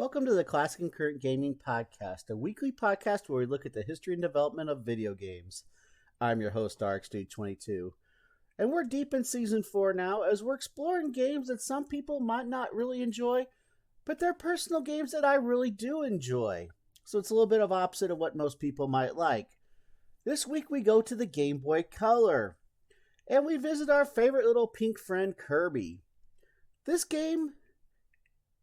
Welcome to the Classic and Current Gaming Podcast, a weekly podcast where we look at the history and development of video games. I'm your host, RxD22, and we're deep in Season 4 now as we're exploring games that some people might not really enjoy, but they're personal games that I really do enjoy. So it's a little bit of opposite of what most people might like. This week we go to the Game Boy Color, and we visit our favorite little pink friend, Kirby. This game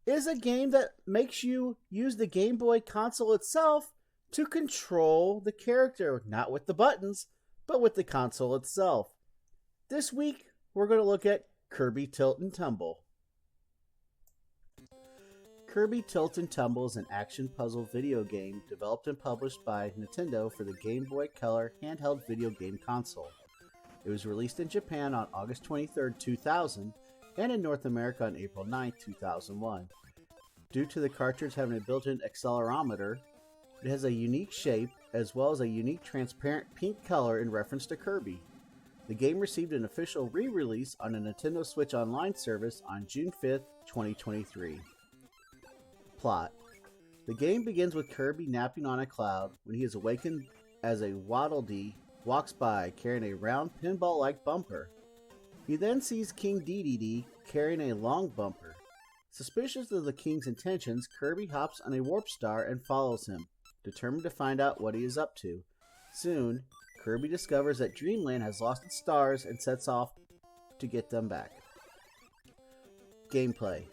is a game that makes you use the Game Boy console itself to control the character, not with the buttons, but with the console itself. This week, we're going to look at Kirby Tilt and Tumble. Kirby Tilt and Tumble is an action puzzle video game developed and published by Nintendo for the Game Boy Color handheld video game console. It was released in Japan on August 23, 2000, and in North America on April 9, 2001. Due to the cartridge having a built-in accelerometer, it has a unique shape as well as a unique transparent pink color in reference to Kirby. The game received an official re-release on a Nintendo Switch Online service on June 5, 2023. Plot: the game begins with Kirby napping on a cloud when he is awakened as a Waddle Dee walks by carrying a round pinball-like bumper. He then sees King Dedede carrying a long bumper. Suspicious of the king's intentions, Kirby hops on a warp star and follows him, determined to find out what he is up to. Soon, Kirby discovers that Dreamland has lost its stars and sets off to get them back. Gameplay: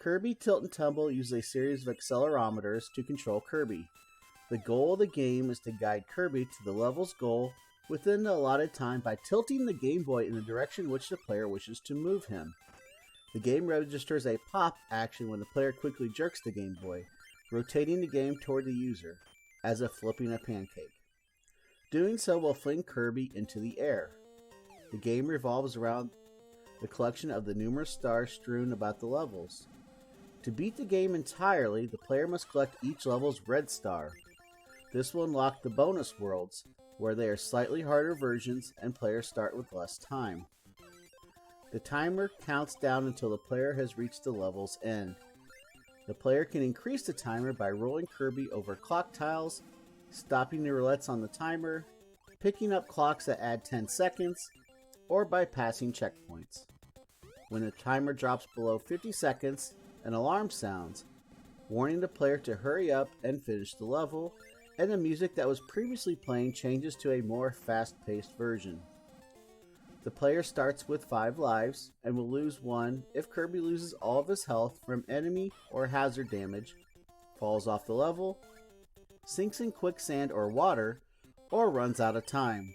Kirby Tilt and Tumble uses a series of accelerometers to control Kirby. The goal of the game is to guide Kirby to the level's goal within the allotted time by tilting the Game Boy in the direction which the player wishes to move him. The game registers a pop action when the player quickly jerks the Game Boy, rotating the game toward the user, as if flipping a pancake. Doing so will fling Kirby into the air. The game revolves around the collection of the numerous stars strewn about the levels. To beat the game entirely, the player must collect each level's red star. This will unlock the bonus worlds, where they are slightly harder versions and players start with less time. The timer counts down until the player has reached the level's end. The player can increase the timer by rolling Kirby over clock tiles, stopping the roulettes on the timer, picking up clocks that add 10 seconds, or by passing checkpoints. When the timer drops below 50 seconds, an alarm sounds, warning the player to hurry up and finish the level, and the music that was previously playing changes to a more fast-paced version. The player starts with 5 lives and will lose 1 if Kirby loses all of his health from enemy or hazard damage, falls off the level, sinks in quicksand or water, or runs out of time.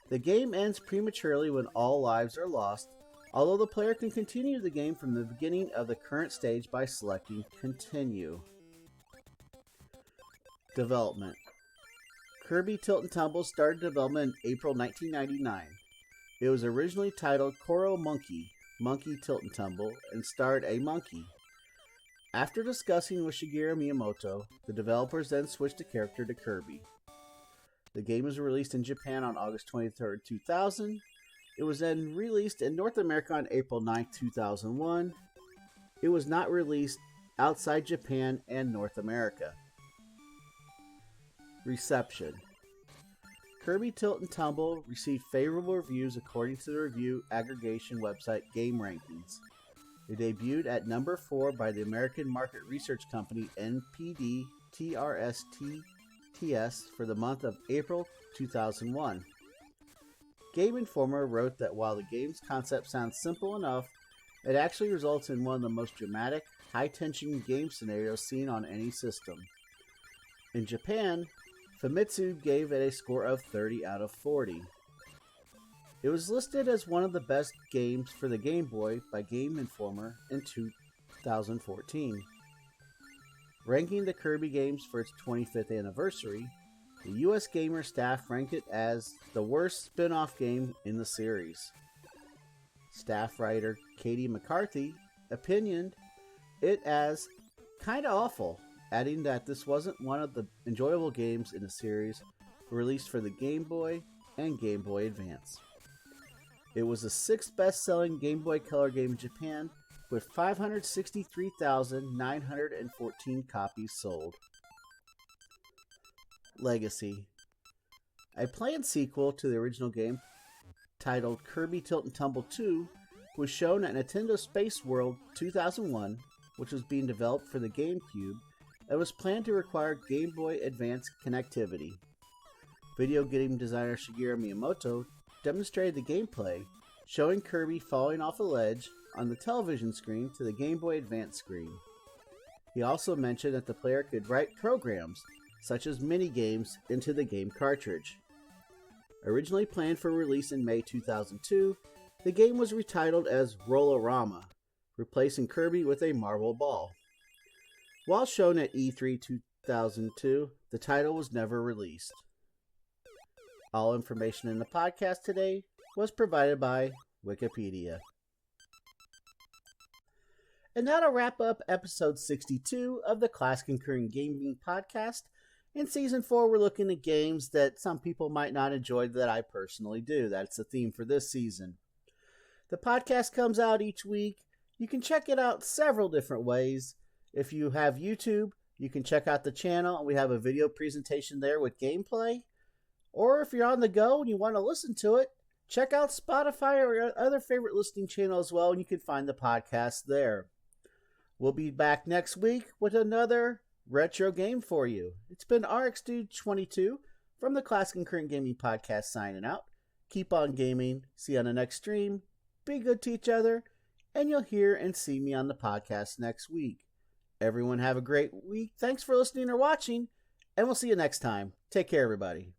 The game ends prematurely when all lives are lost, although the player can continue the game from the beginning of the current stage by selecting Continue. Development: Kirby Tilt and Tumble started development in April 1999. It was originally titled Koro Monkey Tilt and Tumble, and starred a monkey. After discussing with Shigeru Miyamoto, the developers then switched the character to Kirby. The game was released in Japan on August 23, 2000. It was then released in North America on April 9, 2001. It was not released outside Japan and North America. Reception: Kirby Tilt and Tumble received favorable reviews according to the review aggregation website Game Rankings. It debuted at number 4 by the American market research company NPD TRSTTS for the month of April 2001. Game Informer wrote that while the game's concept sounds simple enough, it actually results in one of the most dramatic, high-tension game scenarios seen on any system. In Japan, Famitsu gave it a score of 30 out of 40. It was listed as one of the best games for the Game Boy by Game Informer in 2014. Ranking the Kirby games for its 25th anniversary, the US Gamer staff ranked it as the worst spin-off game in the series. Staff writer Katie McCarthy opinioned it as kinda awful, adding that this wasn't one of the enjoyable games in the series released for the Game Boy and Game Boy Advance. It was the 6th best-selling Game Boy Color game in Japan, with 563,914 copies sold. Legacy. A planned sequel to the original game, titled Kirby Tilt and Tumble 2, was shown at Nintendo Space World 2001, which was being developed for the GameCube, and was planned to require Game Boy Advance connectivity. Video game designer Shigeru Miyamoto demonstrated the gameplay, showing Kirby falling off a ledge on the television screen to the Game Boy Advance screen. He also mentioned that the player could write programs, such as mini-games, into the game cartridge. Originally planned for release in May 2002, the game was retitled as Roll-O-Rama, replacing Kirby with a marble ball. While shown at E3 2002, the title was never released. All information in the podcast today was provided by Wikipedia. And that'll wrap up episode 62 of the Classic and Current Gaming Podcast. In Season 4, we're looking at games that some people might not enjoy that I personally do. That's the theme for this season. The podcast comes out each week. You can check it out several different ways. If you have YouTube, you can check out the channel. We have a video presentation there with gameplay. Or if you're on the go and you want to listen to it, check out Spotify or your other favorite listening channel as well, and you can find the podcast there. We'll be back next week with another retro game for you. It's been RxDude22 from the Classic and Current Gaming Podcast signing out. Keep on gaming. See you on the next stream. Be good to each other. And you'll hear and see me on the podcast next week. Everyone have a great week. Thanks for listening or watching. And we'll see you next time. Take care, everybody.